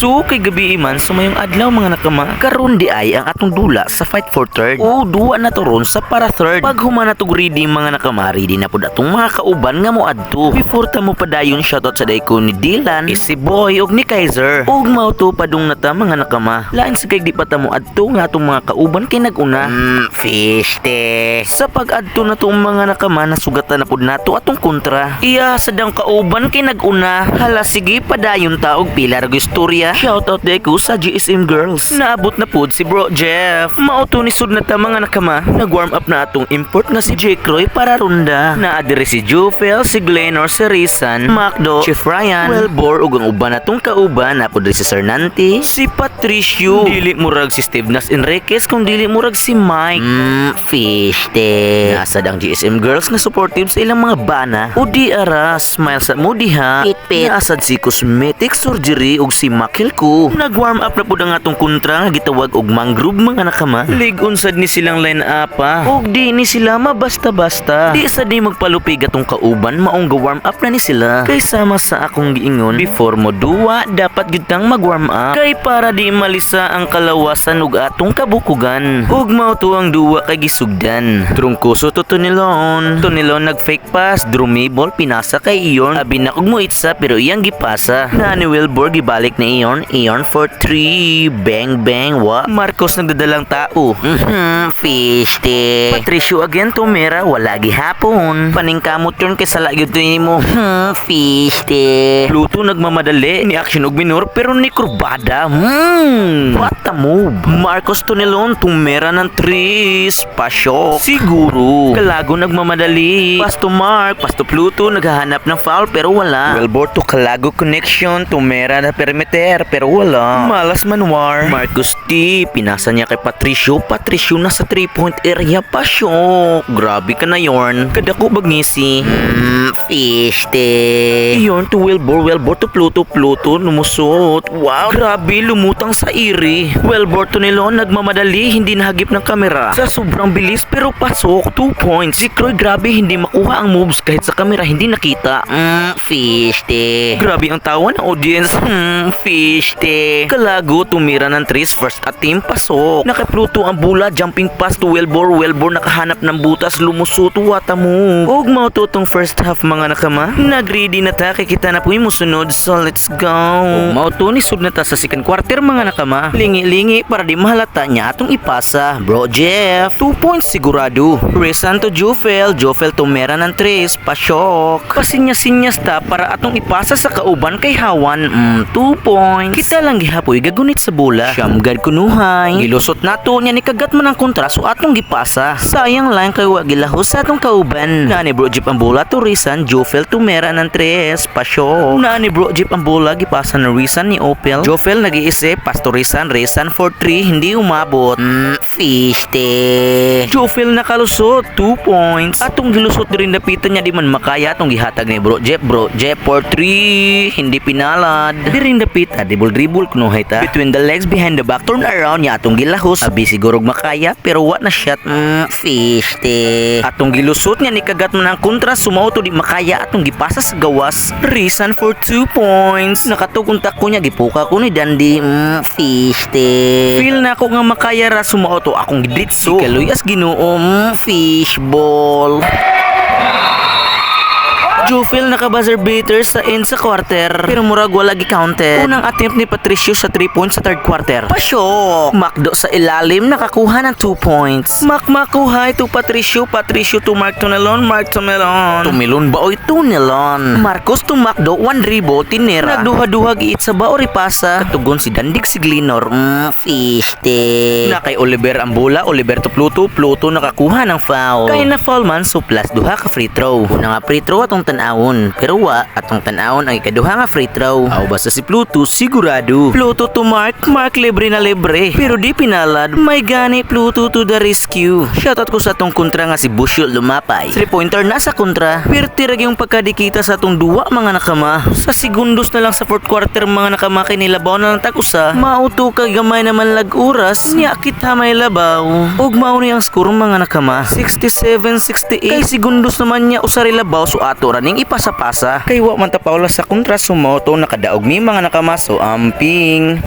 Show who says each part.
Speaker 1: Adto kay gabi man sumayong adlaw mga nakama. Karon di ay ang atong dula sa fight for third. O duwa na to ron sa para third. Pag humana to ready mga nakama, ready na pud atong mga kauban nga mo adto. Before ta mo padayon shoutout sa day ko ni Dylan, si Boy ug ni Kaiser. Ug mao to padung na ta mga nakama. Lain sa kay di pa ta mo adto nga atong mga kauban kay nag-una. Fish te. Sa pag-adto na tong mga nakama nasugatan na pud nato atong kontra. Iya sadang kauban kay nag-una. Hala sige padayon ta og pila ra istorya. Shoutout day ko sa GSM Girls. Naabot na pud si Bro Jeff. Mauto ni sud na ta mga nakama. Nag-warm up na atong import nga si Jake Roy para ronda. Naadiri si Jufel, si Glenor, si Rizan, Macdo, Chief Ryan, Wellbor ug ang uban natong kauban na pud si Sir Nanti, si Patricio. Dili murag si Steve Nas Enriquez kung dili murag si Mike. Fish te. Nasad ang GSM Girls na supportive sa ilang mga bana. O di ara smile sa mudiha. Nasad si Cosmetic Surgery ug si Makilko. Nag-warm up na pud ang atong kontra nga gitawag og mangrove mga nakama. Ligon sad ni silang line up pa. Og di ni sila mabasta-basta. Di sad ni magpalupig atong kauban maong ga-warm up na ni sila. Kay sama sa akong giingon before mo duwa dapat gyud tang mag-warm up kay para di malisa ang kalawasan ug atong kabukugan. Ug mao to ang duwa kay gisugdan. Trungkuso to Tonilon nag-fake pass, drumibol pinasa kay Ion. Abi na og mo itsa pero iyang gipasa. Na ni Wilbur gibalik na Ion for 3. Bang bang wa. Marcos nagdadalang tao. Fish te. Patricio again tumira wala gihapon. Paningkamot yun kay sala gyud mo. Fish te. Pluto nagmamadali ni action og minor pero ni kurbada. What a move. Marcos Tonilon tumira ng 3. Pasyo. Siguro. Kalago nagmamadali. Pasto Mark, Pasto Pluto naghahanap ng foul pero wala. Wellbor to Kalago connection. Tumira na perimeter pero wala. Malas Manwar. Marcos T. Pinasa niya kay Patricio. Patricio nasa 3-point area. Pasyo. Grabe ka na yorn. Kadako bagngisi. Fish te. Yorn to Wellbor. Wellbor to Pluto. Pluto lumusot. Wow. Grabe lumutang sa iri. Wellbor to Nilon nagmamadali. Hindi nahagip ng kamera. Sa sobrang bilis pero pasok. 2 points. Si Croy grabe hindi makuha ang moves kahit sa kamera hindi nakita. Fish te. Grabe ang tawa ng audience. Fish te. Kalago tumira ng 3 first attempt pasok. Nakapluto ang bula jumping pass to Wellbor. Wellbor nakahanap ng butas lumusot. What a move. Ug mao to tong first half mga nakama. Nagready na ta kay kita na po yung musunod so let's go. Ug mao to ni sud na ta sa second quarter mga nakama. Lingi-lingi para di mahalata niya atong ipasa. Bro Jeff 2 points sigurado. Rizan to Jufel tumera ng 3 pasyok. Pasinya-sinyas ta para atong ipasa sa kauban kay Hawan. 2 points. Kita lang gihapoy gagunit sa bola. Siyamgad kunuhay. Gilusot nato niya ni kagat man ang kontra so atong gipasa. Sayang lang kay wa gilahos sa atong kauban. Na ni Bro Jeep ang bola to Rizan Jufel tumera ng 3 pasyok. Na ni Bro Jeep ang bola gipasa ng Rizan ni Opel. Jufel nag-iisip pasto Rizan for 3 hindi umabot. Fish te. Jufel nakalusot 2 points. Atong gilusot rin napitan niya di man makaya atong gihatag ni Bro Jeep for 3 hindi pinalad. Di rin napita dribble kunuhay ta. Between the legs behind the back turn around niya atong gilahos. Abi siguro makaya pero wa na shot. Fish te. Atong gilusot niya ni kagat man ang kontra sumaw to di makaya atong gipasa sa gawas. Rizan for 2 points. Nakatuguntak ko niya gipuka ko ni Dandy. Fish te. Feel na ako nga makaya ra sumaw to akong gidritso. Kaluyas Ginoo. Fishball. Jufel naka-buzzer beater sa end sa quarter pero murag wala gi-counted. Unang attempt ni Patricio sa 3 points sa third quarter. Pasyo! Macdo sa ilalim nakakuha ng 2 points. Makuhay to Patricio to Mark Tonilon. Tumilon ba o Tonilon? Marcos to Macdo 1 dribble tinira. Nagduha-duha giit sa bao ripasa. Katugon si Dandig si Glenor. Fish te. Na kay Oliver ang bola. Oliver to Pluto nakakuha ng foul. Kaya na foul man so plus duha ka free throw. Una nga free throw atong tanawon pero wa atong tanawon ang ikaduha nga free throw. Aw basta si Pluto sigurado. Pluto to Mark libre na libre pero di pinalad. May gani Pluto to the rescue. Shoutout ko sa atong kontra nga si Busyo lumapay. 3-pointer na sa kontra. Perti ra yung pagkadikita sa atong duwa mga nakama. Sa segundos na lang sa fourth quarter mga nakama kay nilabaw na lang tag-usa. Mauto kay gamay naman lag oras. Nya kita may labaw. Ug mao ni ang score mga nakama. 67-68. Kay segundos naman niya usari labaw so ato ra ning ipasa-pasa. Kay wa man ta paula sa kontra sumoto nakadaog mi mga nakamaso amping.